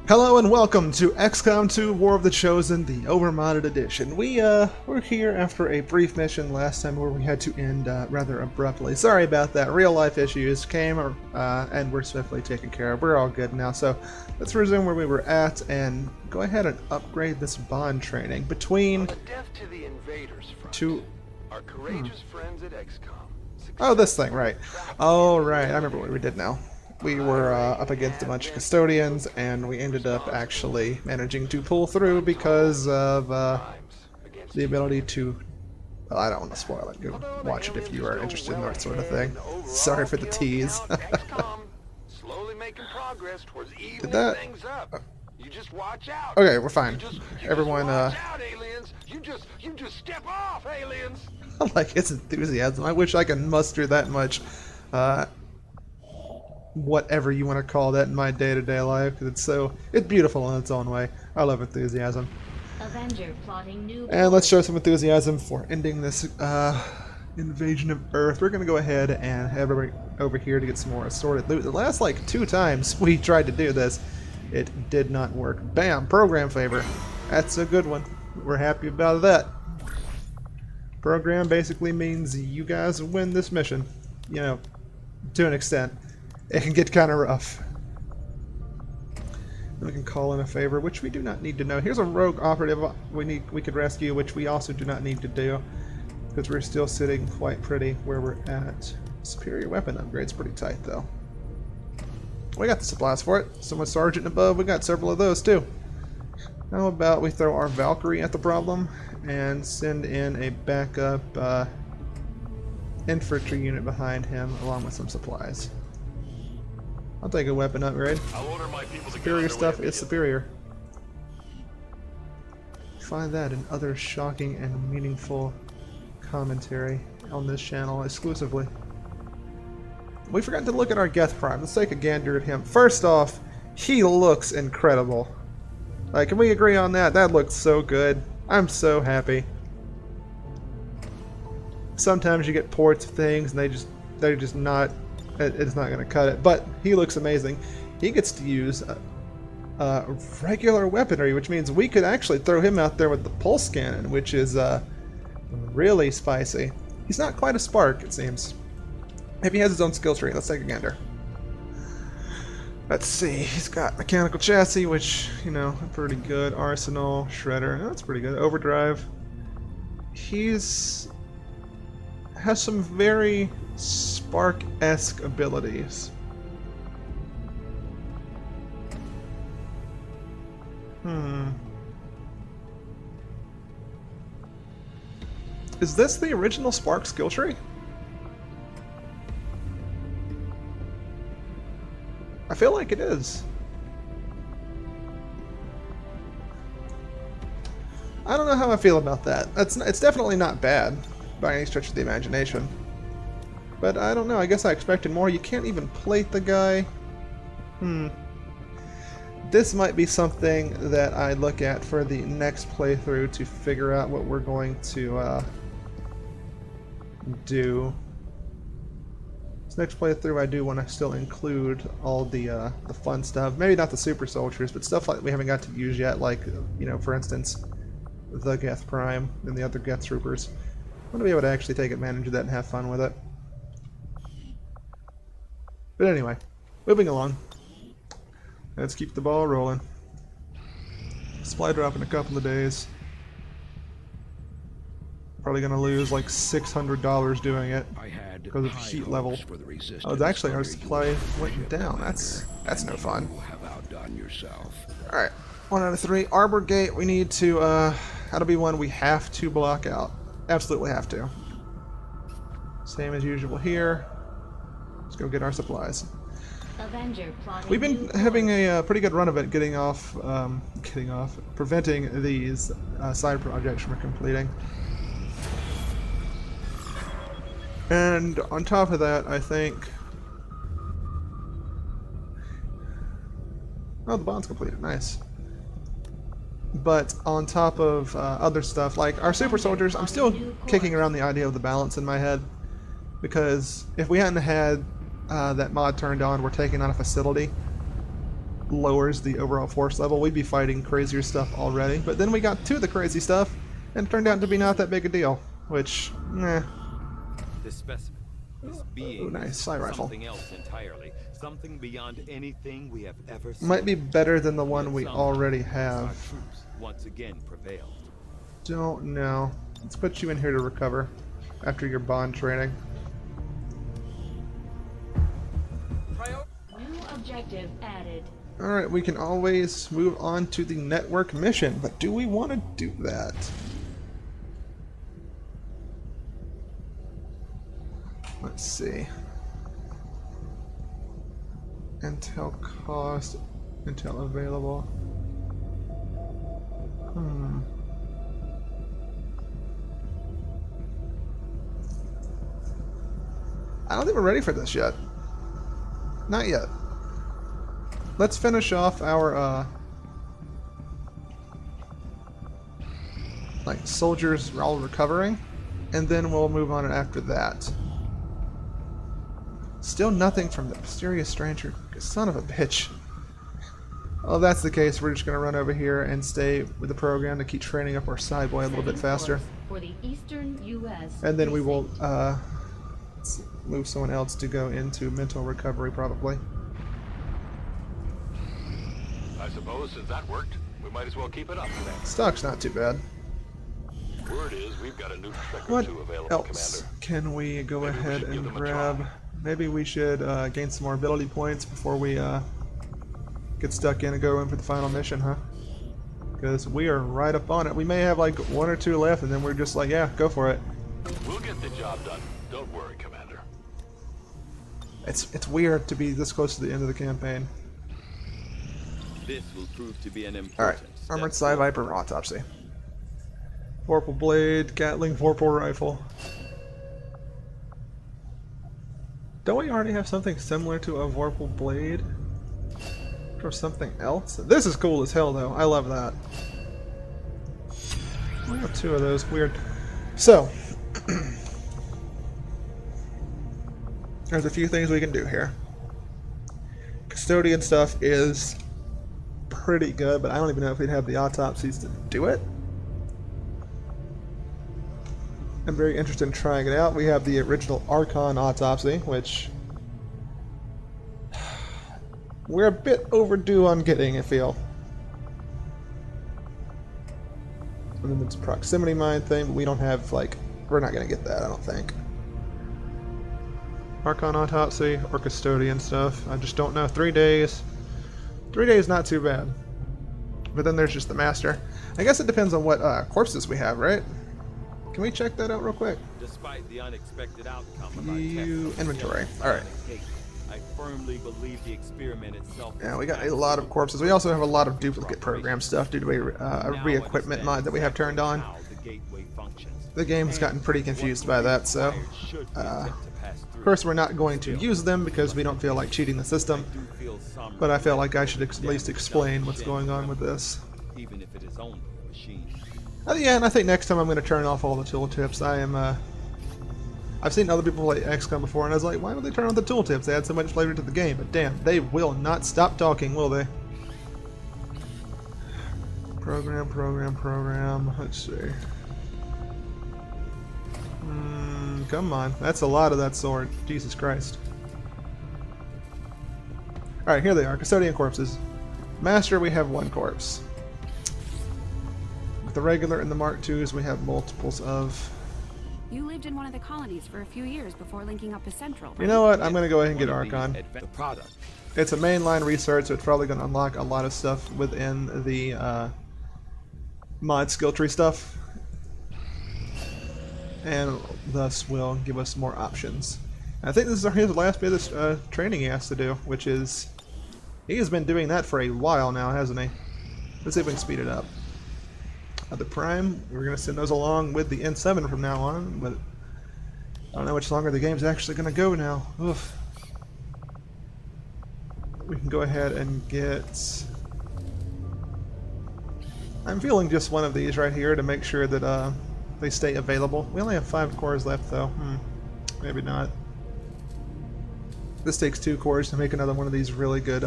Hello and welcome to XCOM 2 War of the Chosen, the Overmodded Edition. We're here after a brief mission last time where we had to end rather abruptly. Sorry about that. Real life issues came and were swiftly taken care of. We're all good now, so let's resume where we were at and go ahead and upgrade this bond training between two... Our courageous friends at Xcom. Oh, this thing, right. Oh, right. I remember what we did now. We were up against a bunch of custodians, and we ended up actually managing to pull through because of the ability to... Well, I don't want to spoil it. Go watch it if you are interested in that sort of thing. Sorry for the tease. Did that... Okay, we're fine. Everyone, You just step off, aliens. I like his enthusiasm. I wish I could muster that much, whatever you want to call that in my day-to-day life, because it's beautiful in its own way. I love enthusiasm. Avenger plotting new And let's show some enthusiasm for ending this invasion of Earth. We're going to go ahead and have everybody over here to get some more assorted loot. The last, like, 2 times we tried to do this, it did not work. Bam! Program favor. That's a good one. We're happy about that. Program basically means you guys win this mission. You know, to an extent. It can get kind of rough. We can call in a favor, which we do not need to know. Here's a rogue operative we could rescue, which we also do not need to do, because we're still sitting quite pretty where we're at. Superior weapon upgrade's pretty tight, though. We got the supplies for it. Someone sergeant above, we got several of those too. How about we throw our Valkyrie at the problem and send in a backup infantry unit behind him along with some supplies. I'll take a weapon upgrade. Superior stuff is superior. Find that and other shocking and meaningful commentary on this channel exclusively. We forgot to look at our Geth Prime. Let's take a gander at him. First off, he looks incredible. Like, can we agree on that? That looks so good. I'm so happy. Sometimes you get ports of things and they're just not... It's not going to cut it, but he looks amazing. He gets to use regular weaponry, which means we could actually throw him out there with the pulse cannon, which is really spicy. He's not quite a spark, it seems. If he has his own skill tree, let's take a gander. Let's see, he's got mechanical chassis, which, you know, pretty good. Arsenal, shredder, that's pretty good. Overdrive. Has some very Spark-esque abilities. Is this the original Spark skill tree? I feel like it is. I don't know how I feel about that. It's definitely not bad by any stretch of the imagination. But I don't know, I guess I expected more. You can't even plate the guy. This might be something that I look at for the next playthrough to figure out what we're going to do. This next playthrough I do want to still include all the fun stuff. Maybe not the super soldiers, but stuff like we haven't got to use yet, like, you know, for instance, the Geth Prime and the other Geth Troopers. I want to be able to actually take advantage of that and have fun with it. But anyway, moving along. Let's keep the ball rolling. Supply drop in a couple of days. Probably gonna lose like $600 doing it because of heat level. Oh, it's actually our supply went down. That's no fun. Alright, 1 out of 3. Arbor Gate, we need to, that'll be one we have to block out. Absolutely have to. Same as usual here. Let's go get our supplies. We've been having a pretty good run of it preventing these side projects from completing. And on top of that, I think... Oh, the bond's completed. Nice. But on top of other stuff, like our super soldiers, I'm still kicking around the idea of the balance in my head. Because if we hadn't had that mod turned on, we're taking on a facility. lowers the overall force level. We'd be fighting crazier stuff already. But then we got to the crazy stuff, and it turned out to be not that big a deal. Which, This specimen, this being, Ooh, nice is side rifle. something else entirely, something beyond anything we have ever seen. Might be better than the one we Somehow, already our have. troops once again prevailed. Don't know. Let's put you in here to recover after your bond training. New objective added. Alright, we can always move on to the network mission, but do we want to do that? Let's see. Intel cost, Intel available. I don't think we're ready for this yet. Not yet. Let's finish off our like soldiers all recovering, and then we'll move on after that. Still nothing from the mysterious stranger. Son of a bitch. Well, if that's the case, we're just going to run over here and stay with the program to keep training up our side boy a little bit Setting faster. course for the Eastern U.S. And then we will precinct. move someone else to go into mental recovery, probably. I suppose since that worked, we might as well keep it up then. Stock's not too bad. Word is we've got a new trick or What two available, else Commander. can we go Maybe we ahead should give and them a grab? try. Maybe we should gain some more ability points before we get stuck in and go in for the final mission, huh? Because we are right up on it. We may have like 1 or 2 left, and then we're just like, yeah, go for it. We'll get the job done. Don't worry, Commander. It's weird to be this close to the end of the campaign. This will prove to be an All right, important armored step side forward. viper autopsy. Vorpal blade, Gatling Vorpal rifle. Don't we already have something similar to a Vorpal blade? Or something else? This is cool as hell, though. I love that. We have 2 of those. Weird. So, there's a few things we can do here. Custodian stuff is pretty good, but I don't even know if we'd have the autopsies to do it. I'm very interested in trying it out. We have the original Archon autopsy, which we're a bit overdue on getting, I feel. And then it's a proximity mine thing, but we don't have, like, we're not going to get that, I don't think. Archon autopsy or custodian stuff, I just don't know. 3 days. 3 days, not too bad. But then there's just the master. I guess it depends on what corpses we have, right? Can we check that out real quick? Despite the unexpected outcome of our View tests, inventory. the All right. gate, I firmly believe the experiment itself. Yeah, we got a lot of corpses. We also have a lot of duplicate program stuff due to a re-equipment mod that we have turned on. The game's gotten pretty confused by that, so of course we're not going to use them because we don't feel like cheating the system, but I feel like I should at least explain what's going on with this. Even if it is only a machine. Yeah, and I think next time I'm going to turn off all the tooltips. I've seen other people play Xcom before, and I was like, why would they turn on the tooltips? They add so much flavor to the game, but damn, they will not stop talking, will they? Program. Let's see. Come on. That's a lot of that sword. Jesus Christ. Alright, here they are. Custodian corpses. Master, we have 1 corpse. With the regular and the Mark IIs, we have multiples of... You lived in one of the colonies for a few years before linking up with Central. You know what? I'm going to go ahead and get Archon. The product. It's a mainline research, so it's probably going to unlock a lot of stuff within the mod skill tree stuff. And thus will give us more options. I think this is his last bit of training he has to do, which is... He has been doing that for a while now, hasn't he? Let's see if we can speed it up. The Prime, we're going to send those along with the N7 from now on, but I don't know how much longer the game's actually going to go now. Oof. We can go ahead and get... I'm feeling just one of these right here to make sure that they stay available. We only have 5 cores left though. Maybe not. This takes 2 cores to make another one of these really good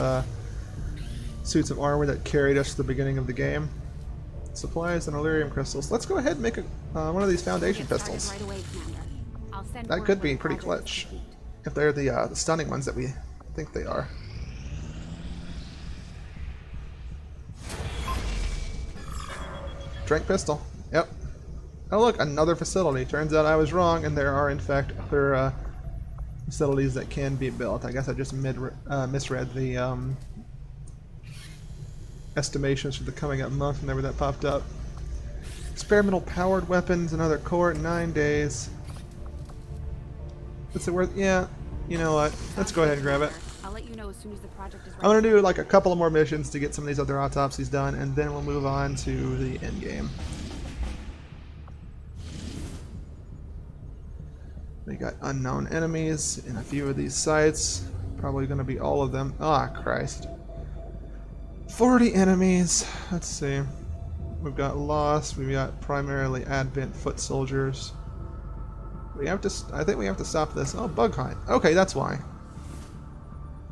suits of armor that carried us to the beginning of the game. Supplies and Illyrium crystals. Let's go ahead and make one of these foundation We'll get started pistols. right away, Commander. I'll send That word could when be the pretty project is clutch. complete. If they're the stunning ones that we think they are. Drink pistol. Yep. Oh look, another facility. Turns out I was wrong, and there are in fact other facilities that can be built. I guess I just misread the estimations for the coming up month whenever that popped up. Experimental powered weapons, another core, 9 days. What's it worth? Yeah, you know what? Let's go ahead and grab it. I'll let you know as soon as the project is ready. I'm gonna do like a couple of more missions to get some of these other autopsies done, and then we'll move on to the end game. We got unknown enemies in a few of these sites. Probably gonna be all of them. Ah, Christ. 40 enemies. Let's see. We've got Lost. We've got primarily Advent foot soldiers. We have to. I think we have to stop this. Oh, bug hunt. Okay, that's why.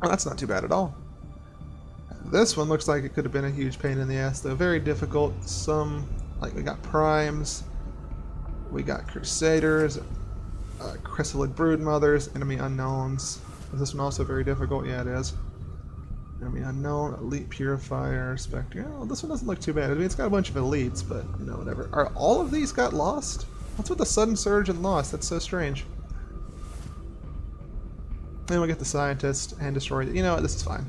Oh, that's not too bad at all. This one looks like it could have been a huge pain in the ass, though. Very difficult. Some, like, we got primes. We got crusaders. Chrysalid broodmothers. Enemy unknowns. Is this one also very difficult? Yeah, it is. Enemy unknown. Elite purifier. Spectre. Oh, this one doesn't look too bad. I mean, it's got a bunch of elites, but, you know, whatever. Are all of these got lost? What's with the sudden surge and lost? That's so strange. Then we get the scientist and destroy it. You know what? This is fine.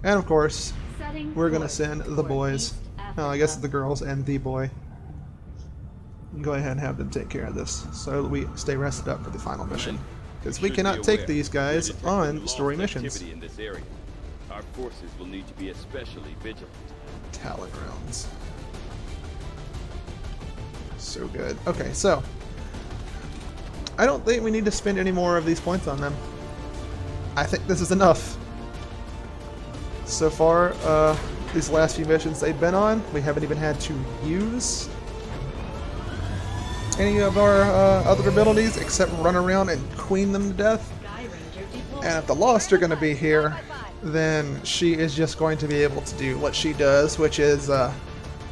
And of course, Setting we're gonna course send the for boys. East Oh, I guess Africa. the girls and the boy. Go ahead and have them take care of this, so that we stay rested up for the final mission. Because we cannot take these guys on story missions. In this area. Our forces will need to be especially vigilant. Talon rounds. So good. Okay, so I don't think we need to spend any more of these points on them. I think this is enough. So far, these last few missions they've been on, we haven't even had to use any of our other abilities except run around and queen them to death. Sky Ranger deployed. And if the Lost are going to be here, then she is just going to be able to do what she does, which is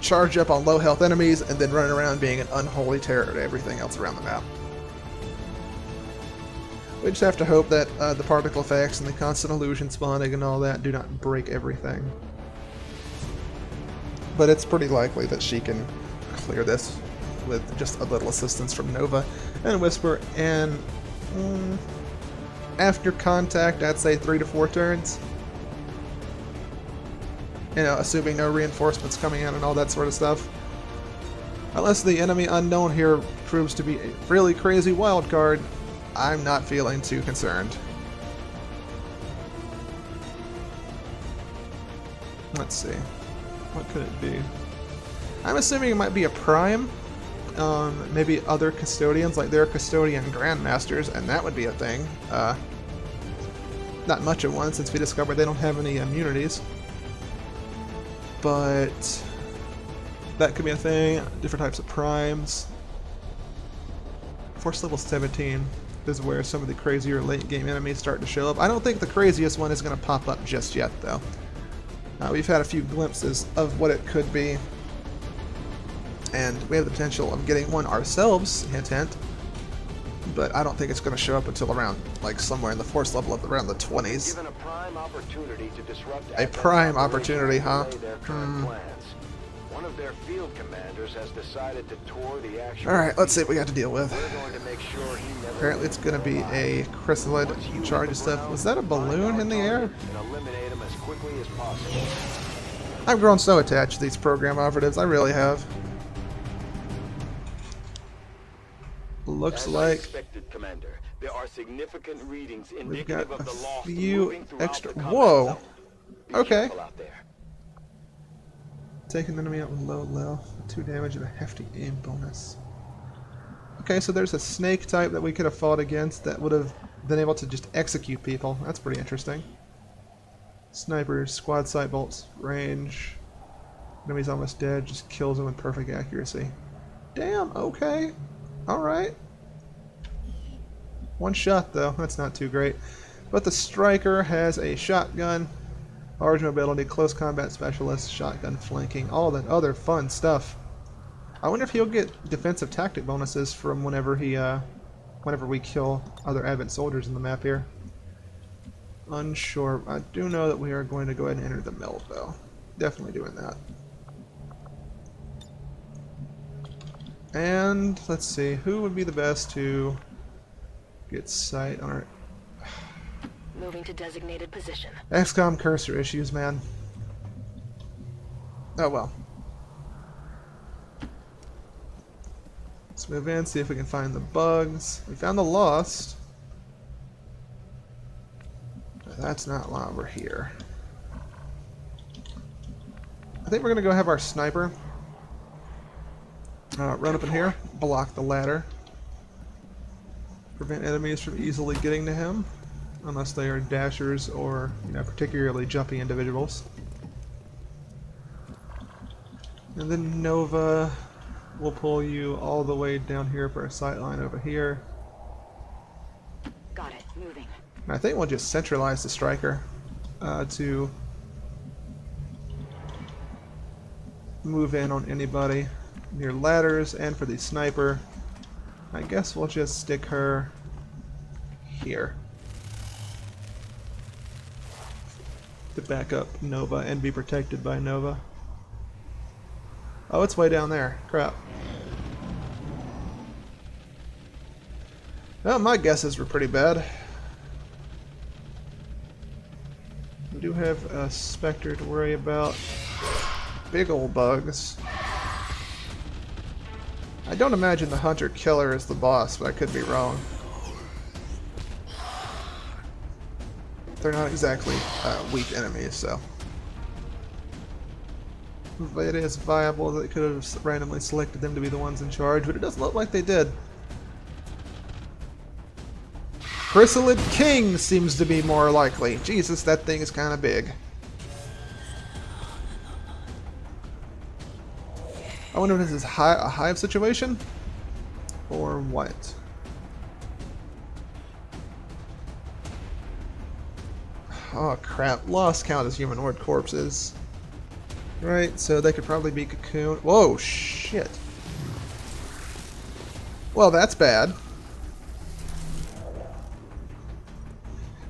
charge up on low health enemies and then run around being an unholy terror to everything else around the map. We just have to hope that the particle effects and the constant illusion spawning and all that do not break everything. But it's pretty likely that she can clear this with just a little assistance from Nova and Whisper, and after contact, I'd say 3 to 4 turns. You know, assuming no reinforcements coming in and all that sort of stuff. Unless the enemy unknown here proves to be a really crazy wild card, I'm not feeling too concerned. Let's see. What could it be? I'm assuming it might be a prime. Maybe other custodians, like they're custodian grandmasters, and that would be a thing. Not much of one, since we discovered they don't have any immunities. But that could be a thing. Different types of primes. Force level 17 is where some of the crazier late game enemies start to show up. I don't think the craziest one is going to pop up just yet, though. We've had a few glimpses of what it could be, and we have the potential of getting one ourselves, hint hint, but I don't think it's going to show up until around, like, somewhere in the force level of around the 20s. Given a prime opportunity to disrupt A prime opportunity, huh? Their current plans. One of their field commanders has decided to tour the actual. Alright, let's see what we got to deal with. We're going to make sure he never Apparently it's going to be a chrysalid in charge of stuff. Was that a balloon in the air? and eliminate him as quickly as possible. I've grown so attached to these program operatives, I really have. Looks As I like expected, Commander, there are significant readings we've got indicative of a the lost few moving throughout extra. the combat Whoa! zone. Be Okay. careful out there. Take an enemy out with low health, 2 damage, and a hefty aim bonus. Okay, so there's a snake type that we could have fought against that would have been able to just execute people. That's pretty interesting. Snipers, squad sight bolts, range. Enemy's almost dead, just kills them with perfect accuracy. Damn, okay. Alright. 1 shot though, that's not too great. But the striker has a shotgun, large mobility, close combat specialist, shotgun flanking, all that other fun stuff. I wonder if he'll get defensive tactic bonuses from whenever we kill other Advent soldiers in the map here. Unsure. I do know that we are going to go ahead and enter the mill, though. Definitely doing that. And let's see, who would be the best to get sight on our Moving to designated position. Xcom cursor issues, man. Oh well. Let's move in, see if we can find the bugs. We found the lost. But that's not why we're here. I think we're gonna go have our sniper run up in here, block the ladder, prevent enemies from easily getting to him, unless they are dashers or, you know, particularly jumpy individuals. And then Nova will pull you all the way down here for a sight line over here. Got it. Moving. And I think we'll just centralize the striker to move in on anybody near ladders, and for the sniper, I guess we'll just stick her here to back up Nova and be protected by Nova. Oh, it's way down there. Crap. Well, my guesses were pretty bad. We do have a Spectre to worry about. Big old bugs. I don't imagine the Hunter-Killer is the boss, but I could be wrong. They're not exactly weak enemies, so. But it is viable that they could have randomly selected them to be the ones in charge, but it doesn't look like they did. Chrysalid King seems to be more likely. Jesus, that thing is kind of big. I wonder if this is a hive situation, or what? Oh crap, lost count as humanoid corpses. Right, so they could probably be cocoon. Whoa, shit. Well, that's bad.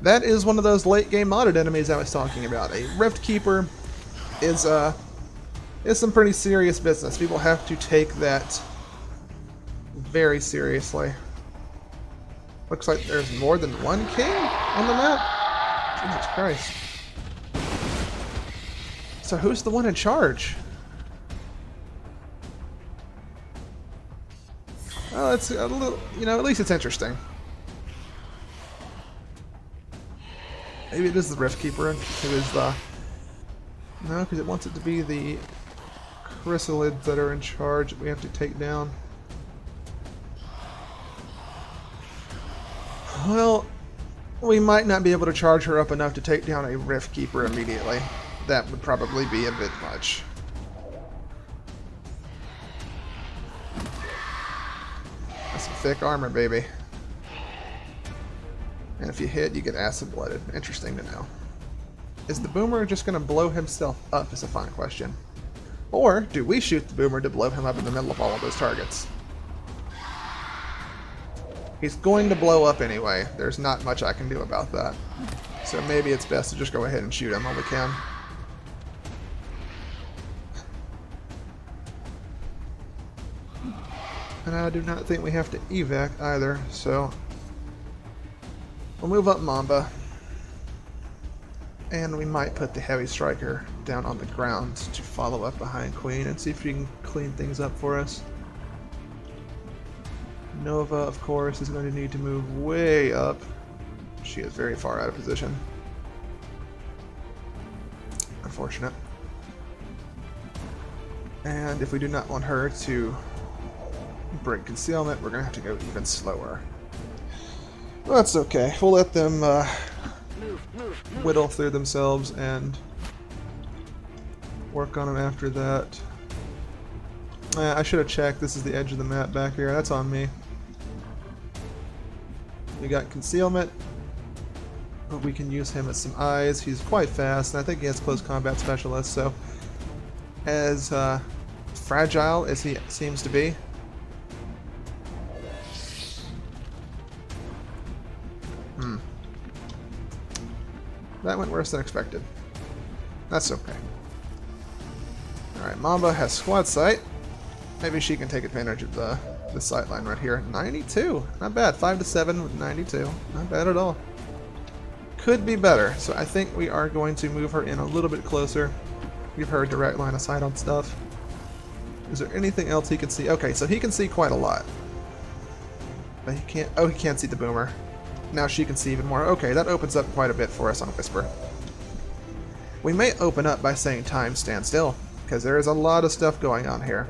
That is one of those late game modded enemies I was talking about. A Rift Keeper is some pretty serious business. People have to take that very seriously. Looks like there's more than one king on the map. Jesus Christ. So who's the one in charge? Well, it's a little, you know, at least it's interesting. Maybe it is the Rift Keeper who is the... No, because it wants it to be the chrysalids that are in charge that we have to take down. Well, we might not be able to charge her up enough to take down a Rift Keeper immediately. That would probably be a bit much. That's some thick armor, baby. And if you hit, you get acid blooded. Interesting to know. Is the boomer just going to blow himself up is a fine question. Or do we shoot the boomer to blow him up in the middle of all of those targets? He's going to blow up anyway. There's not much I can do about that. So maybe it's best to just go ahead and shoot him while we can. And I do not think we have to evac either, so we'll move up Mamba. And we might put the heavy striker down on the ground to follow up behind Queen and see if she can clean things up for us. Nova, of course, is going to need to move way up. She is very far out of position. Unfortunate. And if we do not want her to break concealment, we're going to have to go even slower. Well, that's okay. We'll let them whittle through themselves and work on them after that. I should have checked. This is the edge of the map back here. That's on me. We got concealment. But we can use him as some eyes. He's quite fast, and I think he has close combat specialist, so as fragile as he seems to be. That went worse than expected. That's okay. Alright, Mamba has squad sight. Maybe she can take advantage of the sight line right here. 92! Not bad. 5 to 7 with 92. Not bad at all. Could be better, so I think we are going to move her in a little bit closer. Give her a direct line of sight on stuff. Is there anything else he can see? Okay, so he can see quite a lot. But he can't... Oh, he can't see the boomer. Now she can see even more. Okay, that opens up quite a bit for us on Whisper. We may open up by saying time stand still, because there is a lot of stuff going on here.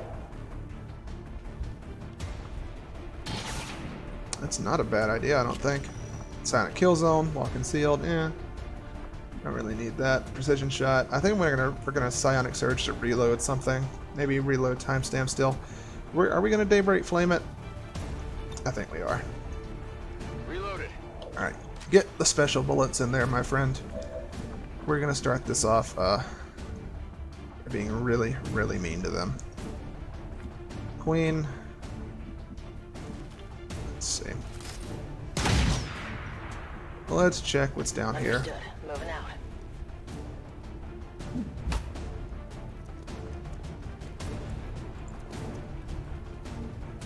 That's not a bad idea, I don't think. Silent kill zone, while concealed, don't really need that. Precision shot. I think we're gonna psionic surge to reload something. Maybe reload timestamp still. Are we gonna daybreak flame it? I think we are. Reloaded. Alright, get the special bullets in there, my friend. We're gonna start this off being really, really mean to them. Queen. Let's see. Let's check what's down here. Understood. Moving out.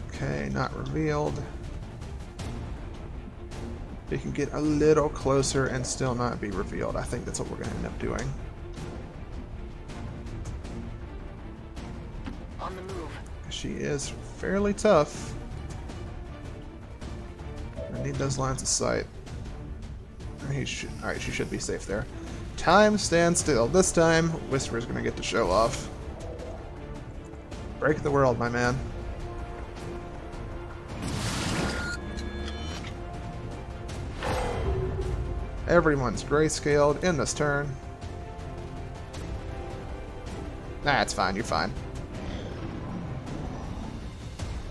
Okay, not revealed. We can get a little closer and still not be revealed. I think that's what we're going to end up doing. On the move. She is fairly tough. I need those lines of sight. Alright, she should be safe there. Time stand still. This time, Whisper's going to get to show off. Break the world, my man. Everyone's grayscaled in this turn. Nah, it's fine. You're fine.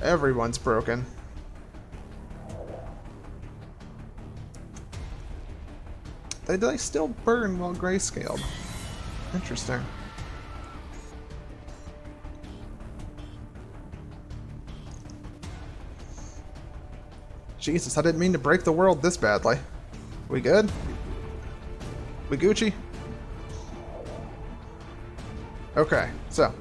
Everyone's broken. They still burn while grayscaled. Interesting. Jesus, I didn't mean to break the world this badly. We good? We Gucci? Okay, so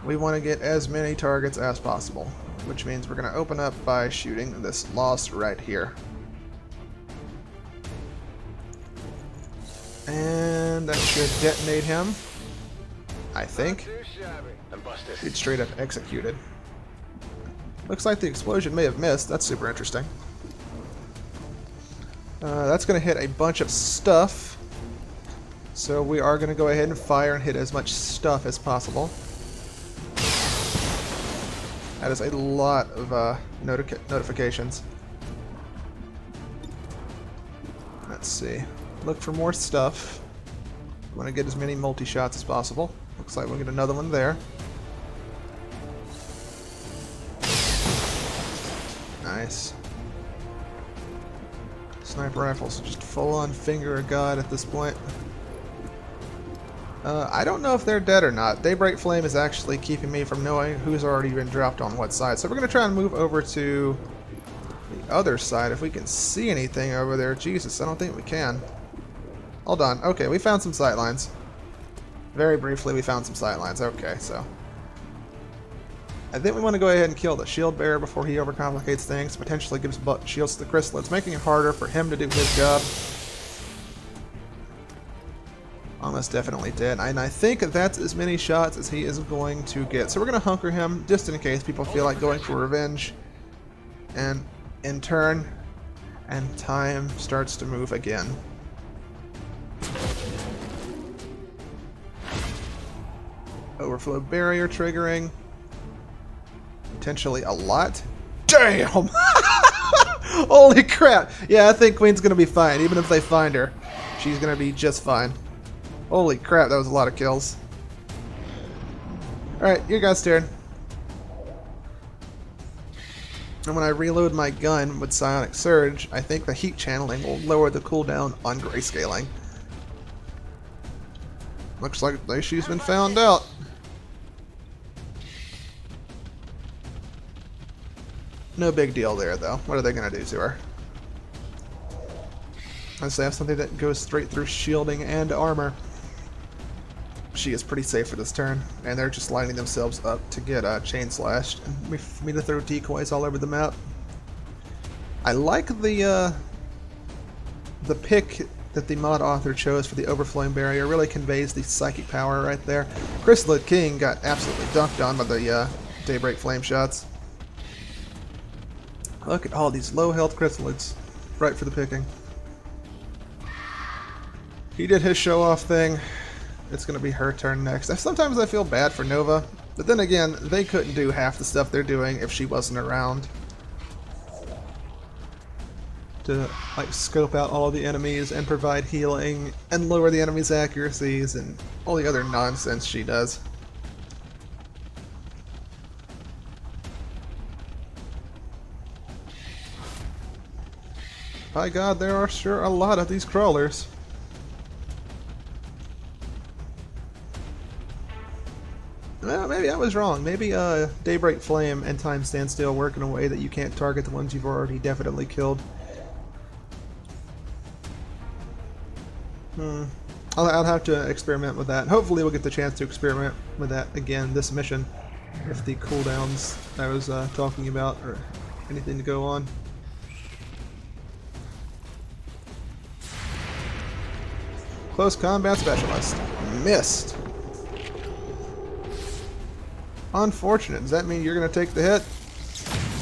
we want to get as many targets as possible, which means we're going to open up by shooting this loss right here. And that should detonate him, I think. He'd straight up executed. Looks like the explosion may have missed. That's super interesting. That's going to hit a bunch of stuff. So we are going to go ahead and fire and hit as much stuff as possible. That is a lot of notifications. Let's see. Look for more stuff. We want to get as many multi-shots as possible. Looks like we'll get another one there. Nice. Sniper rifles, just full-on finger of God at this point. I don't know if they're dead or not. Daybreak Flame is actually keeping me from knowing who's already been dropped on what side. So we're going to try and move over to the other side if we can see anything over there. Jesus, I don't think we can. Hold on. Okay, we found some sightlines. Very briefly, we found some sightlines. Okay, so I think we want to go ahead and kill the shield bearer before he overcomplicates things. Potentially gives shields to the crystal. It's making it harder for him to do his job. Almost definitely dead. And I think that's as many shots as he is going to get. So we're going to hunker him just in case people feel like going for revenge. And in turn, and time starts to move again. Overflow barrier triggering. Potentially a lot. Damn! Holy crap! Yeah, I think Queen's gonna be fine. Even if they find her, she's gonna be just fine. Holy crap, that was a lot of kills. Alright, you guys' turn. And when I reload my gun with Psionic Surge, I think the heat channeling will lower the cooldown on grayscaling. Looks like the issue's been found out. No big deal there, though. What are they going to do to her? Unless they have something that goes straight through shielding and armor. She is pretty safe for this turn, and they're just lining themselves up to get chain slashed and for me to throw decoys all over the map. I like the pick that the mod author chose for the overflowing barrier. Really conveys the psychic power right there. Chrysalid King got absolutely dunked on by the Daybreak flame shots. Look at all these low health chrysalids, right for the picking. He did his show off thing. It's going to be her turn next. Sometimes I feel bad for Nova, but then again, they couldn't do half the stuff they're doing if she wasn't around. To like scope out all the enemies and provide healing and lower the enemy's accuracies and all the other nonsense she does. By God, there are sure a lot of these crawlers. Well, maybe I was wrong. Maybe Daybreak Flame and Time Standstill work in a way that you can't target the ones you've already definitely killed. I'll have to experiment with that. Hopefully we'll get the chance to experiment with that again this mission. If the cooldowns I was talking about or anything to go on. Close Combat Specialist. Missed. Unfortunate. Does that mean you're going to take the hit?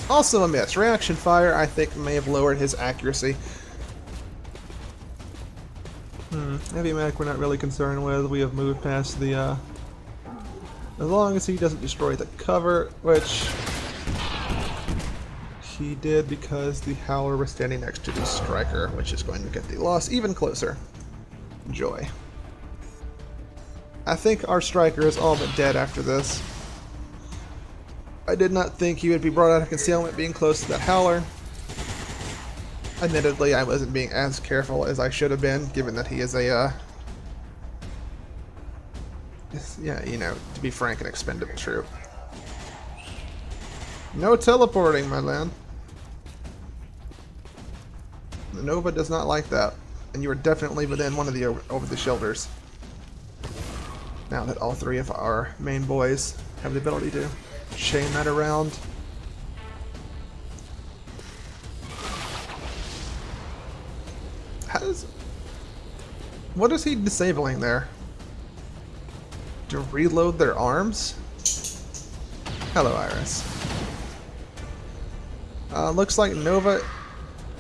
Also a miss. Reaction Fire, I think, may have lowered his accuracy. Heavy Medic we're not really concerned with. We have moved past the, as long as he doesn't destroy the cover, which he did because the Howler was standing next to the Striker, which is going to get the loss even closer. Joy. I think our Striker is all but dead after this. I did not think he would be brought out of concealment being close to that Howler. Admittedly, I wasn't being as careful as I should have been, given that he is a, yeah, you know, to be frank, an expendable troop. No teleporting, my man. The Nova does not like that, and you are definitely within one of the over-the-shoulders. Now that all three of our main boys have the ability to chain that around. What is he disabling there? To reload their arms? Hello, Iris. Looks like Nova,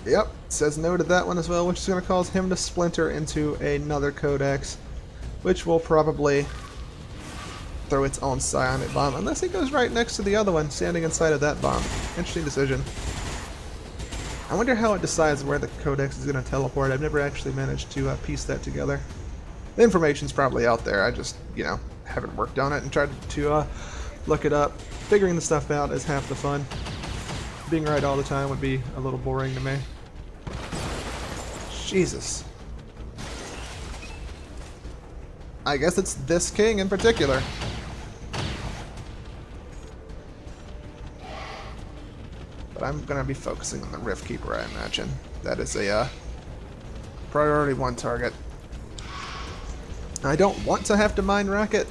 yep, says no to that one as well, which is going to cause him to splinter into another codex, which will probably throw its own psionic bomb, unless he goes right next to the other one, standing inside of that bomb. Interesting decision. I wonder how it decides where the codex is going to teleport. I've never actually managed to piece that together. The information's probably out there. I just, you know, haven't worked on it and tried to look it up. Figuring the stuff out is half the fun. Being right all the time would be a little boring to me. Jesus. I guess it's this king in particular. But I'm going to be focusing on the Rift Keeper, I imagine. That is a priority 1 target. I don't want to have to mine rack it,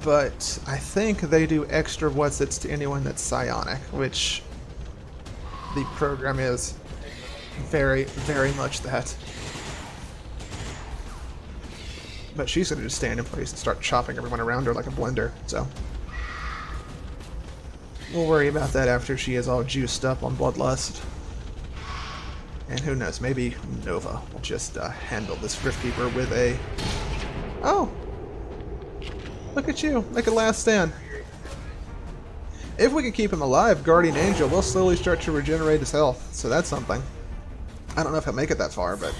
but I think they do extra what's-its to anyone that's psionic, which the program is very, very much that. But she's going to just stand in place and start chopping everyone around her like a blender, so we'll worry about that after she is all juiced up on Bloodlust. And who knows, maybe Nova will just handle this Rift Keeper with a... Oh! Look at you, make a last stand. If we can keep him alive, Guardian Angel will slowly start to regenerate his health, so that's something. I don't know if he'll make it that far, but...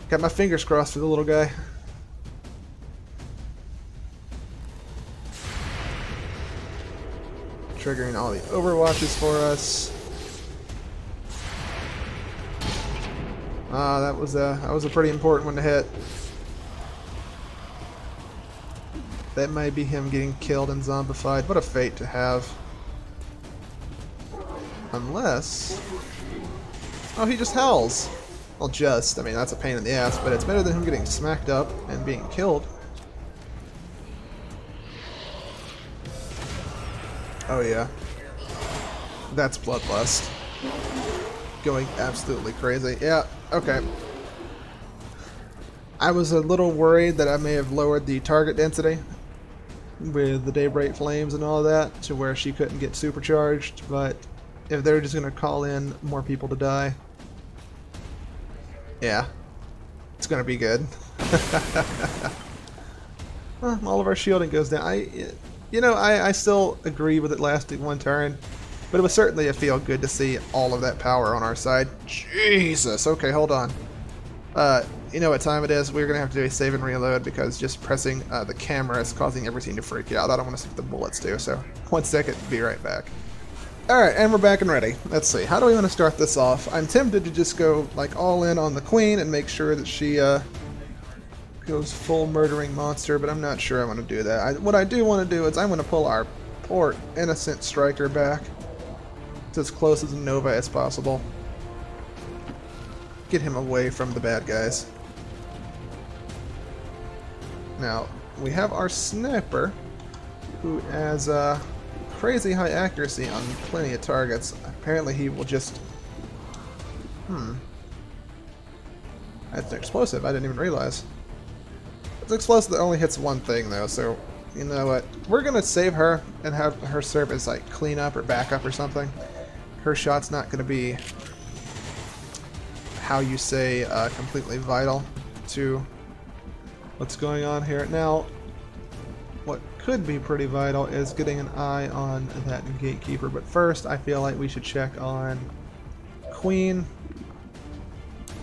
Got my fingers crossed for the little guy. triggering all the overwatches for us. That was a pretty important one to hit. That may be him getting killed and zombified. What a fate to have. Unless... Oh, he just howls. Well, I mean, that's a pain in the ass, but it's better than him getting smacked up and being killed. Oh yeah. That's Bloodlust. Going absolutely crazy. Yeah, okay. I was a little worried that I may have lowered the target density with the Daybreak Flames and all that to where she couldn't get supercharged, but if they're just going to call in more people to die, yeah, it's going to be good. Well, all of our shielding goes down. I still agree with it lasting one turn, but it was certainly a feel good to see all of that power on our side. Jesus, okay, hold on. You know what time it is? We're going to have to do a save and reload because just pressing the camera is causing everything to freak out. I don't want to see what the bullets do, so 1 second, be right back. Alright, and we're back and ready. Let's see, how do we want to start this off? I'm tempted to just go like all in on the queen and make sure that she goes full murdering monster, but I'm not sure I want to do that. What I do want to do is I'm going to pull our poor innocent striker back to as close as Nova as possible. Get him away from the bad guys. Now, we have our sniper, who has crazy high accuracy on plenty of targets. Apparently he will just... That's an explosive, I didn't even realize. It's an explosive that only hits one thing though, so you know what? We're gonna save her and have her serve as like cleanup or backup or something. Her shot's not gonna be, how you say, completely vital to what's going on here. Now, what could be pretty vital is getting an eye on that gatekeeper, but first I feel like we should check on Queen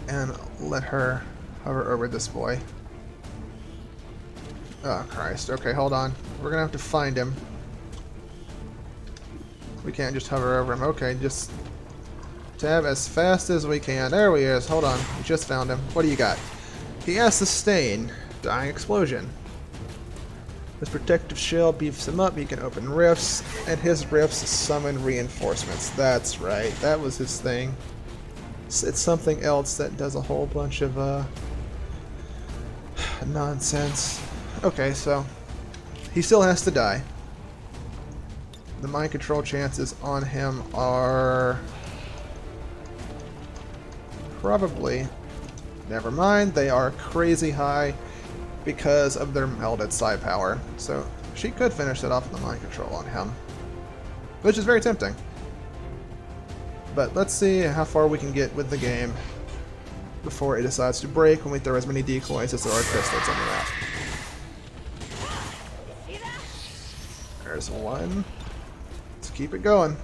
and let her hover over this boy. Oh Christ, okay, hold on. We're gonna have to find him. We can't just hover over him. Okay, just tab as fast as we can. There he is. Hold on. We just found him. What do you got? He has sustain. Dying explosion. His protective shell beefs him up. He can open rifts, and his rifts summon reinforcements. That's right. That was his thing. It's something else that does a whole bunch of nonsense. Okay, so he still has to die. The mind control chances on him are probably, never mind, they are crazy high because of their melded psi power. So she could finish that off with the mind control on him, which is very tempting. But let's see how far we can get with the game before it decides to break when we throw as many decoys as there are crystals on the map. There's one. Let's keep it going.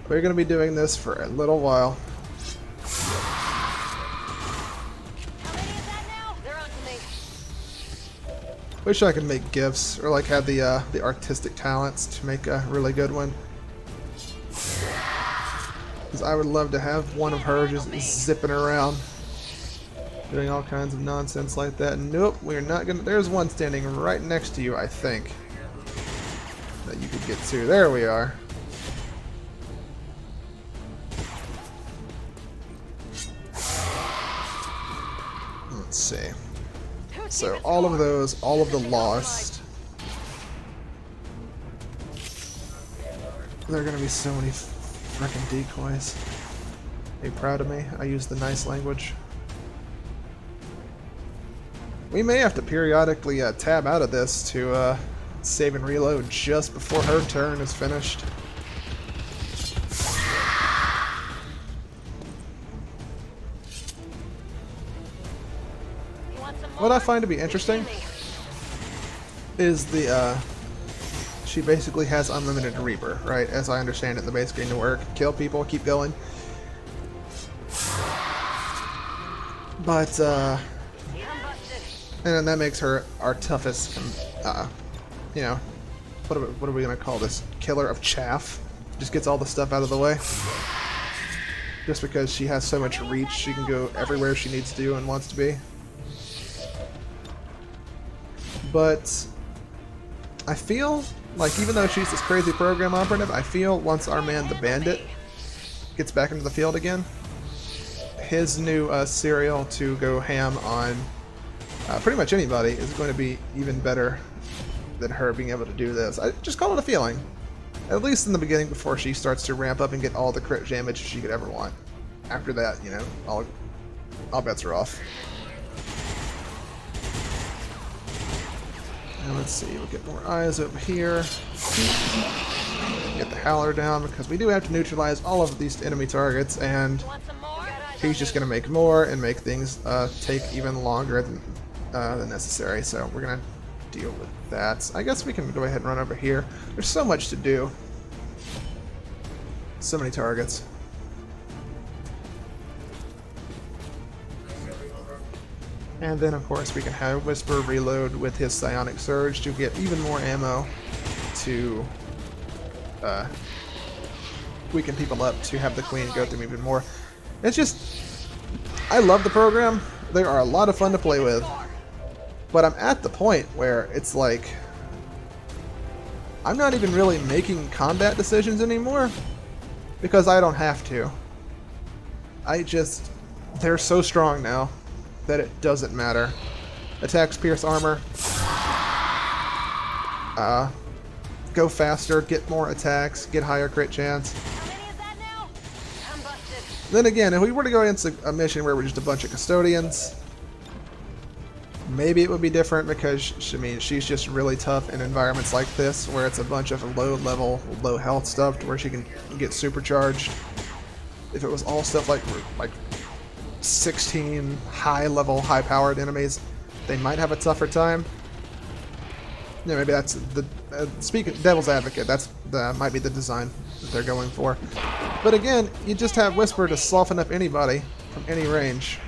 We're going to be doing this for a little while. Wish I could make gifs, or like have the artistic talents to make a really good one. Because I would love to have one of her just zipping around, doing all kinds of nonsense like that. Nope, we're not gonna. There's one standing right next to you, I think, that you could get to. There we are. Let's see. So all of those, all of the lost. There are gonna be so many freaking decoys. Are you proud of me? I use the nice language. We may have to periodically tab out of this to save and reload just before her turn is finished. What I find to be interesting is the she basically has unlimited Reaper, right? As I understand it, the base game to work. Kill people, keep going. But and then that makes her our toughest, you know, what are we gonna call this? Killer of chaff. Just gets all the stuff out of the way. Just because she has so much reach, she can go everywhere she needs to and wants to be. But I feel like even though she's this crazy program operative, I feel once our man the Bandit gets back into the field again, his new serial to go ham on pretty much anybody is going to be even better than her being able to do this. I just call it a feeling. At least in the beginning before she starts to ramp up and get all the crit damage she could ever want. After that, you know, all bets are off. And let's see, we'll get more eyes over here. Get the Howler down because we do have to neutralize all of these enemy targets, and he's just going to make more and make things take even longer than necessary. So we're going to deal with that. I guess we can go ahead and run over here. There's so much to do. So many targets. And then, of course, we can have Whisper reload with his Psionic Surge to get even more ammo to weaken people up, to have the Queen go through even more. It's just, I love the program. They are a lot of fun to play with. But I'm at the point where it's like, I'm not even really making combat decisions anymore because I don't have to. They're so strong now that it doesn't matter. Attacks pierce armor. Go faster, get more attacks, get higher crit chance. Then again, if we were to go into a mission where we're just a bunch of custodians, maybe it would be different because, I mean, she's just really tough in environments like this where it's a bunch of low-level, low-health stuff to where she can get supercharged. If it was all stuff like 16 high-level, high-powered enemies, they might have a tougher time. Yeah, maybe that's the speaking devil's advocate. That might be the design that they're going for. But again, you just have Whisper to soften up anybody from any range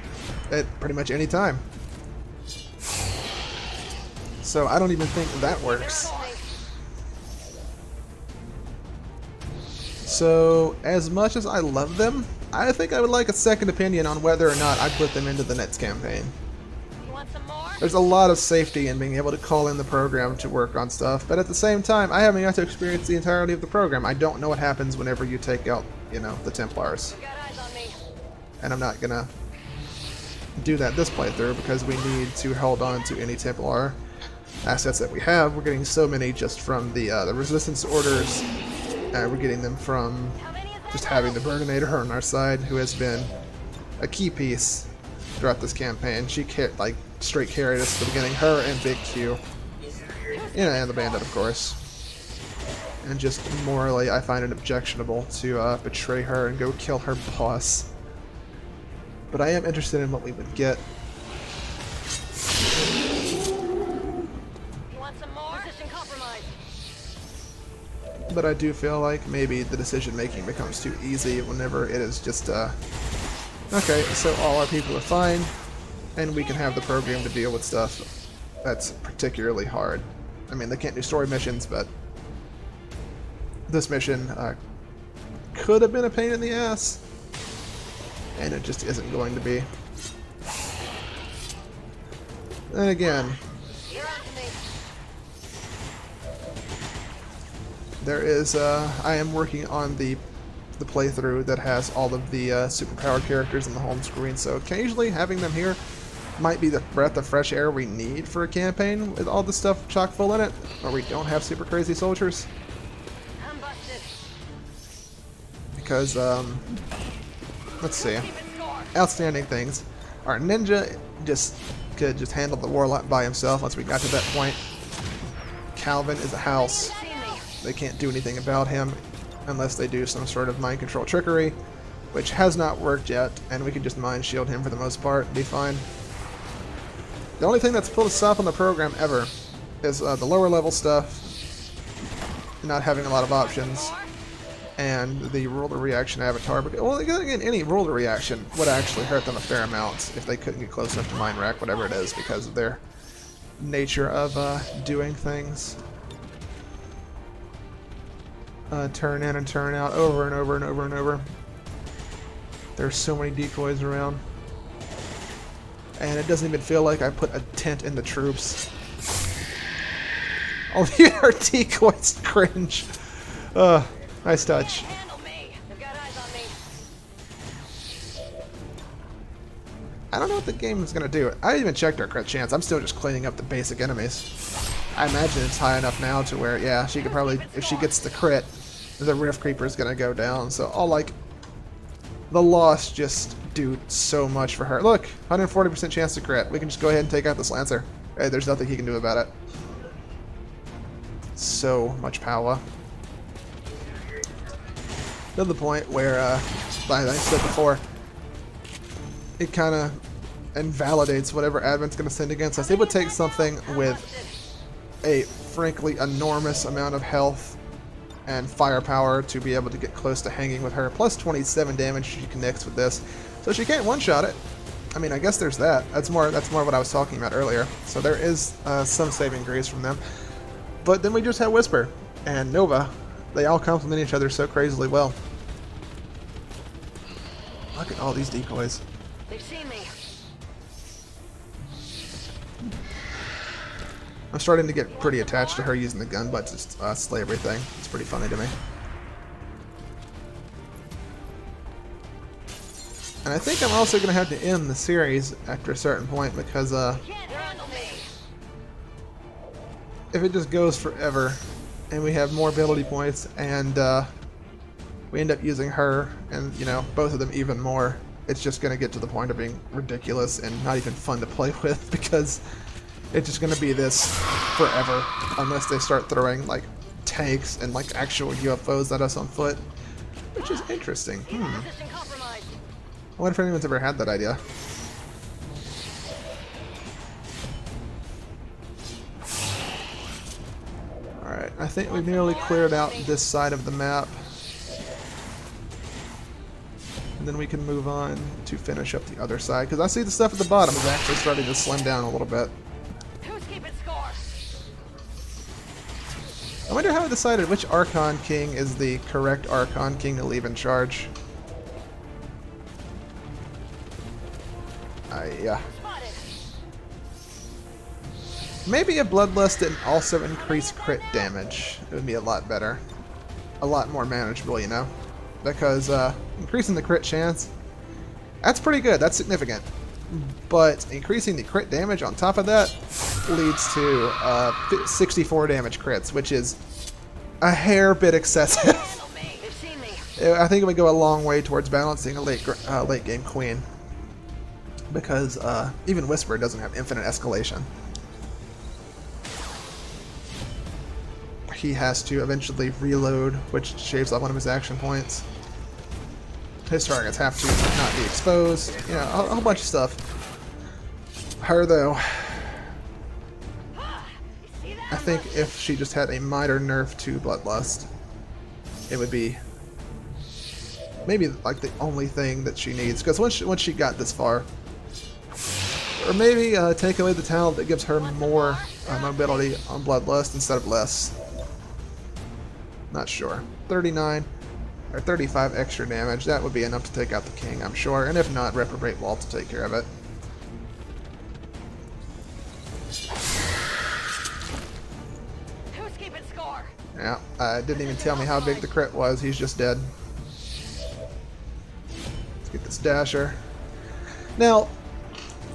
at pretty much any time. So I don't even think that works. So as much as I love them, I think I would like a second opinion on whether or not I put them into the next campaign. There's a lot of safety in being able to call in the program to work on stuff, but at the same time, I haven't got to experience the entirety of the program. I don't know what happens whenever you take out, you know, the Templars. And I'm not gonna do that this playthrough because we need to hold on to any Templar assets that we have. We're getting so many just from the Resistance orders. We're getting them from just having the Burgonator on our side, who has been a key piece throughout this campaign. She straight carried us at the beginning, her and Big Q. Yeah, and the Bandit, of course. And just morally, I find it objectionable to betray her and go kill her boss. But I am interested in what we would get. But I do feel like maybe the decision making becomes too easy whenever it is just okay, so all our people are fine, and we can have the program to deal with stuff that's particularly hard. I mean, they can't do story missions, but this mission could have been a pain in the ass, and it just isn't going to be. And again, there is, I am working on the playthrough that has all of the superpowered characters on the home screen, so occasionally having them here might be the breath of fresh air we need for a campaign with all the stuff chock full in it, where we don't have super crazy soldiers. Because, let's see, outstanding things. Our ninja could just handle the warlock by himself once we got to that point. Calvin is a house. They can't do anything about him unless they do some sort of mind control trickery, which has not worked yet, and we can just mind shield him for the most part and be fine. The only thing that's pulled us off on the program ever is the lower level stuff, not having a lot of options, and the ruler reaction avatar. Well, again, any ruler reaction would actually hurt them a fair amount if they couldn't get close enough to mind rack, whatever it is, because of their nature of doing things. turn in and turn out over and over and over and over. There's so many decoys around. And it doesn't even feel like I put a tent in the troops. All the other decoys cringe. Nice touch. Handle me. They've got eyes on me. I don't know what the game is going to do. I didn't even check our crit chance. I'm still just cleaning up the basic enemies. I imagine it's high enough now to where, yeah, she could probably, if she gets the crit, the Rift Creeper is going to go down. So I'll, like, the loss just do so much for her. Look, 140% chance to crit. We can just go ahead and take out this Lancer. Hey, there's nothing he can do about it. So much power. To the point where, like I said before, it kind of invalidates whatever Advent's going to send against us. It would take something with a frankly enormous amount of health and firepower to be able to get close to hanging with her. Plus 27 damage she connects with this, so she can't one-shot it. I mean, I guess there's that. That's more what I was talking about earlier. So there is some saving grace from them. But then we just have Whisper and Nova. They all complement each other so crazily well. Look at all these decoys. They've seen me. I'm starting to get pretty attached to her using the gun butt to slay everything. It's pretty funny to me. And I think I'm also going to have to end the series after a certain point because Can't handle me. if it just goes forever and we have more ability points and we end up using her and, you know, both of them even more, it's just going to get to the point of being ridiculous and not even fun to play with because it's just going to be this forever unless they start throwing like tanks and like actual UFOs at us on foot, which is interesting. Position compromised. I wonder if anyone's ever had that idea. Alright, I think we've nearly cleared out this side of the map. And then we can move on to finish up the other side, because I see the stuff at the bottom is actually starting to slim down a little bit. Who's keeping score? I wonder how I decided which Archon King is the correct Archon King to leave in charge. Yeah. Spotted. Maybe if Bloodlust didn't also increase crit damage, it would be a lot better. A lot more manageable, you know? Because increasing the crit chance, that's pretty good, that's significant. But increasing the crit damage on top of that leads to 64 damage crits, which is a hair bit excessive. Handle me. They've seen me. I think it would go a long way towards balancing a late game queen. Because even Whisper doesn't have infinite escalation. He has to eventually reload, which shaves off one of his action points. His targets have to not be exposed. You know, a whole bunch of stuff. Her, though, I think if she just had a minor nerf to Bloodlust, it would be maybe like the only thing that she needs. Because once she got this far, or maybe take away the talent that gives her more mobility on Bloodlust instead of less. Not sure. 39 or 35 extra damage. That would be enough to take out the king, I'm sure. And if not, Reprobate Wall to take care of it. Who's keeping score? Yeah, didn't even tell me how big the crit was. He's just dead. Let's get this Dasher. Now,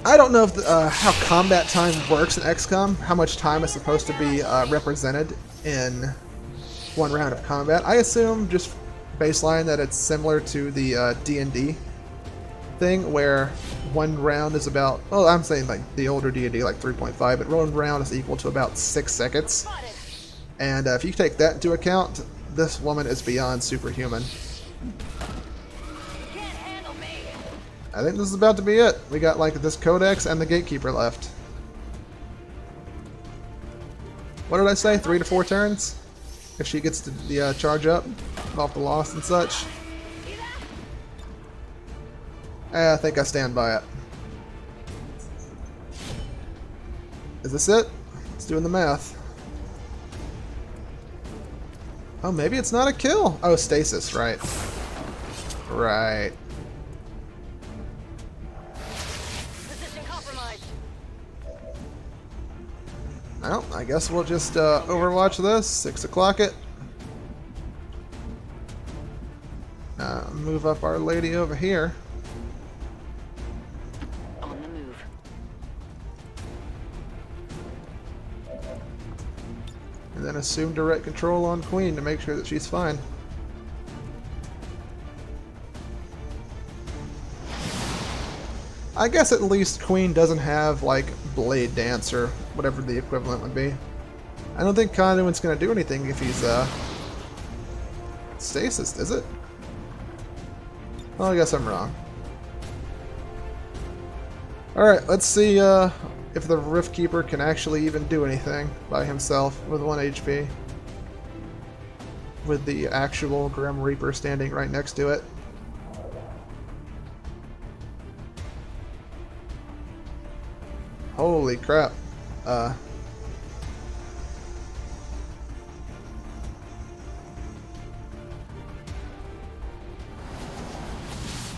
I don't know if how combat time works in XCOM, how much time is supposed to be represented in one round of combat. I assume, just baseline, that it's similar to the D&D thing, where one round is about, well, I'm saying like the older D&D, like 3.5, but one round is equal to about 6 seconds. Spotted. And if you take that into account, this woman is beyond superhuman. Can't handle me. I think this is about to be it. We got like this Codex and the Gatekeeper left. What did I say? 3 to 4 turns? If she gets to the charge up off the loss and such. I think I stand by it. Is this it? Let's do the math. Oh, maybe it's not a kill. Oh, stasis, right. Right. Position compromised. Well, I guess we'll just overwatch this. 6 o'clock it. Move up our lady over here. On the move. And then assume direct control on Queen to make sure that she's fine. I guess at least Queen doesn't have, like, Blade Dance or whatever the equivalent would be. I don't think Conduit's going to do anything if he's, stasis, is it? Well, I guess I'm wrong. Alright, let's see, if the Rift Keeper can actually even do anything by himself with 1 HP. With the actual Grim Reaper standing right next to it. Holy crap.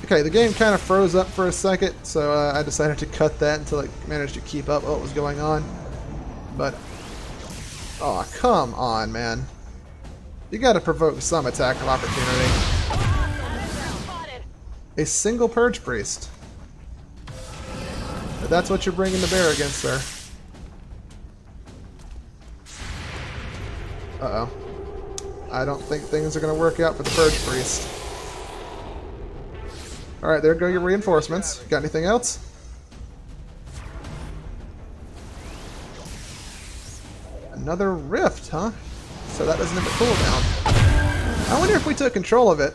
Okay, the game kind of froze up for a second, so I decided to cut that until it managed to keep up what was going on. But, oh, come on, man. You gotta provoke some attack of opportunity. Spotted. A single Purge Priest. But that's what you're bringing to bear against her. Uh-oh. I don't think things are gonna work out for the Purge Priest. Alright, there go your reinforcements. Got anything else? Another rift, huh? So that doesn't have a cooldown. I wonder if we took control of it.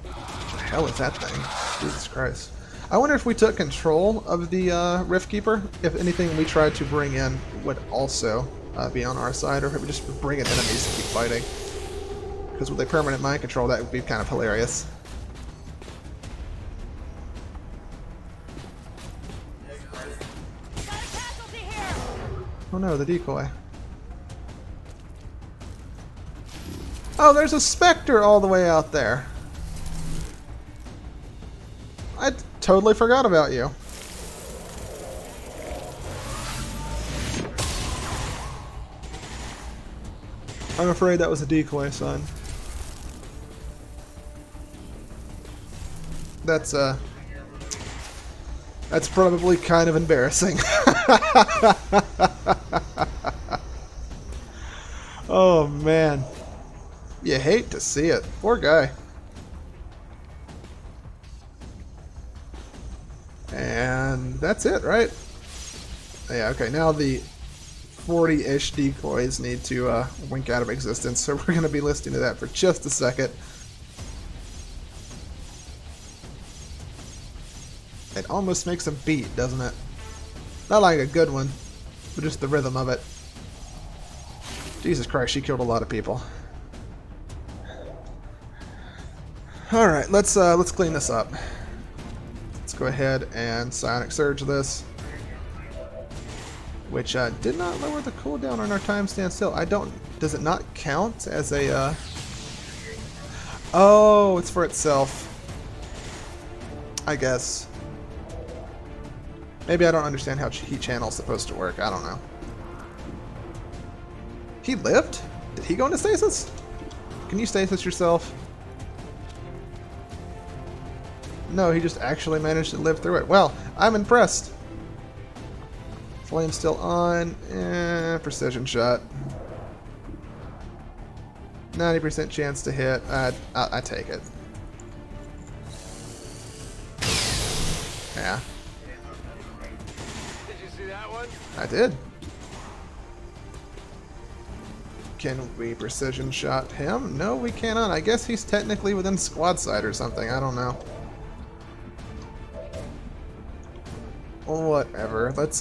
What the hell is that thing? Jesus Christ. I wonder if we took control of the Rift Keeper, if anything we tried to bring in would also be on our side, or if we just bring in enemies to keep fighting. Because with a permanent mind control, that would be kind of hilarious. Got a casualty here. Oh no, the decoy. Oh, there's a Spectre all the way out there. I totally forgot about you. I'm afraid that was a decoy, son. That's probably kind of embarrassing. Oh man. You hate to see it. Poor guy. And that's it, right? Yeah, okay, now the 40-ish decoys need to wink out of existence, so we're going to be listening to that for just a second. It almost makes a beat, doesn't it? Not like a good one, but just the rhythm of it. Jesus Christ, she killed a lot of people. Alright, let's clean this up. Let's go ahead and Psionic Surge this. Which did not lower the cooldown on our time stand still. I don't... Does it not count as a... Oh, it's for itself. I guess. Maybe I don't understand how heat channel's supposed to work. I don't know. He lived? Did he go into stasis? Can you stasis yourself? No, he just actually managed to live through it. Well, I'm impressed. Flame still on. Precision shot. 90% chance to hit. I take it. Yeah. Did you see that one? I did. Can we precision shot him? No, we cannot. I guess he's technically within squad sight or something. I don't know. Whatever. Let's,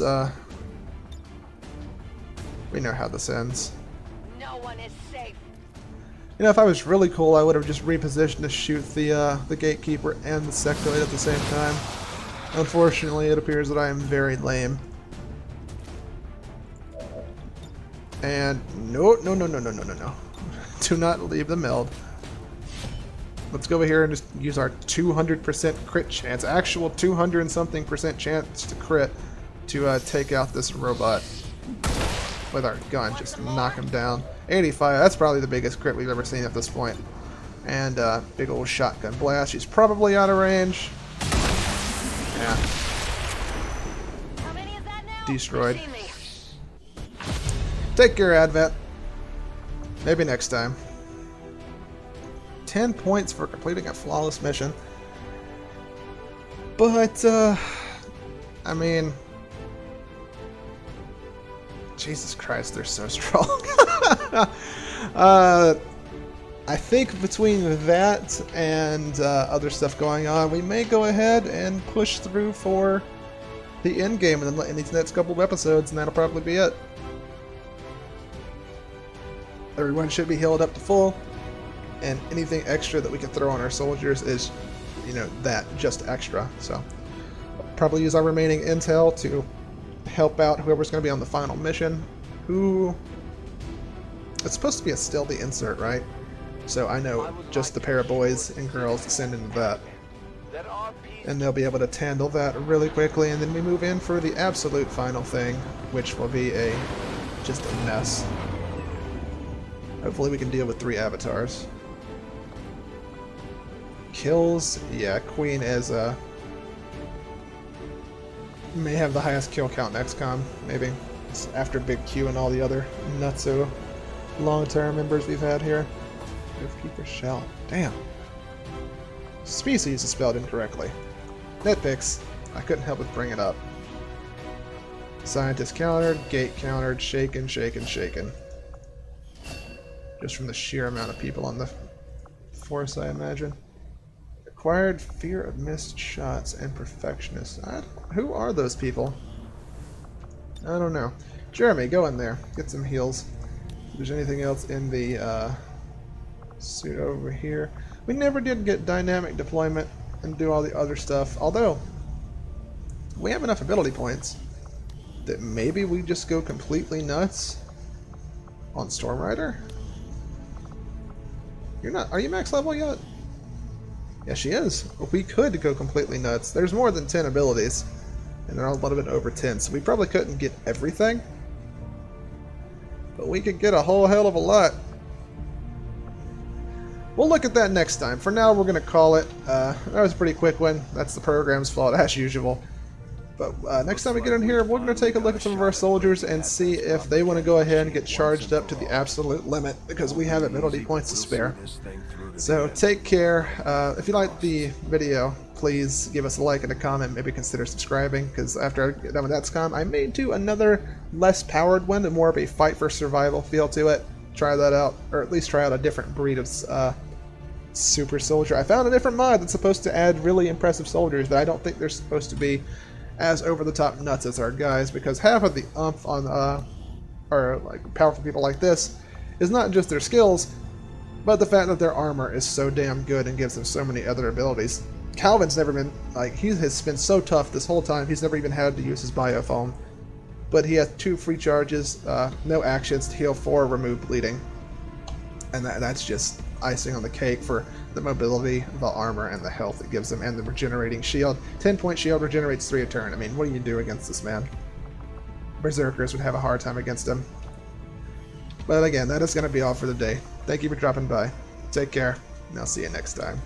we know how this ends. No one is safe. You know, if I was really cool, I would have just repositioned to shoot the Gatekeeper and the Sectoid at the same time. Unfortunately, it appears that I am very lame. And no. Do not leave the meld. Let's go over here and just use our 200% crit chance, actual 200 and something percent chance to crit to take out this robot with our gun. Just knock him down. 85, that's probably the biggest crit we've ever seen at this point. And big old shotgun blast. She's probably out of range. Yeah. How many is that now? Destroyed. They see me. Take care, Advent. Maybe next time. 10 points for completing a flawless mission. But, I mean... Jesus Christ, they're so strong. I think between that and other stuff going on, we may go ahead and push through for the end game in these next couple of episodes, and that'll probably be it. Everyone should be healed up to full, and anything extra that we can throw on our soldiers is, you know, that just extra. So, probably use our remaining intel to help out whoever's going to be on the final mission. Who? It's supposed to be a stealthy insert, right? So I know just the pair of boys and girls to send into that. And they'll be able to handle that really quickly, and then we move in for the absolute final thing, which will be just a mess. Hopefully we can deal with 3 avatars. Kills, yeah, Queen is may have the highest kill count in Xcom, maybe. It's after Big Q and all the other nutso long-term members we've had here. Keeper shell. Damn. Species is spelled incorrectly. Nitpicks. I couldn't help but bring it up. Scientist countered, gate countered, shaken, shaken, shaken. Just from the sheer amount of people on the force, I imagine. Acquired fear of missed shots and perfectionist. Who are those people? I don't know. Jeremy, go in there. Get some heals. If there's anything else in the suit over here. We never did get dynamic deployment and do all the other stuff. Although, we have enough ability points that maybe we just go completely nuts on Storm Rider. You're not. Are you max level yet? Yeah, she is. We could go completely nuts. There's more than 10 abilities, and they're all a little bit over 10, so we probably couldn't get everything. But we could get a whole hell of a lot. We'll look at that next time. For now, we're going to call it. That was a pretty quick one. That's the program's fault, as usual. But next time we get in here, we're going to take a look at some of our soldiers and see if they want to go ahead and get charged up to the absolute limit, because we have ability points to spare. So take care. If you liked the video, please give us a like and a comment. Maybe consider subscribing, because after I get done with Xcom, I may do another less powered one, but more of a fight for survival feel to it. Try that out, or at least try out a different breed of super soldier. I found a different mod that's supposed to add really impressive soldiers, but I don't think they're supposed to be as over-the-top nuts as our guys, because half of the umph on or like powerful people like this is not just their skills, but the fact that their armor is so damn good and gives them so many other abilities. Calvin's never been, like, he has been so tough this whole time, he's never even had to use his biofoam. But he has 2 free charges, no actions to heal 4, remove bleeding. And that's just icing on the cake for the mobility, the armor, and the health it gives them, and the regenerating shield. 10-point shield regenerates 3 a turn. I mean, what do you do against this man? Berserkers would have a hard time against him. But again, that is going to be all for the day. Thank you for dropping by. Take care, and I'll see you next time.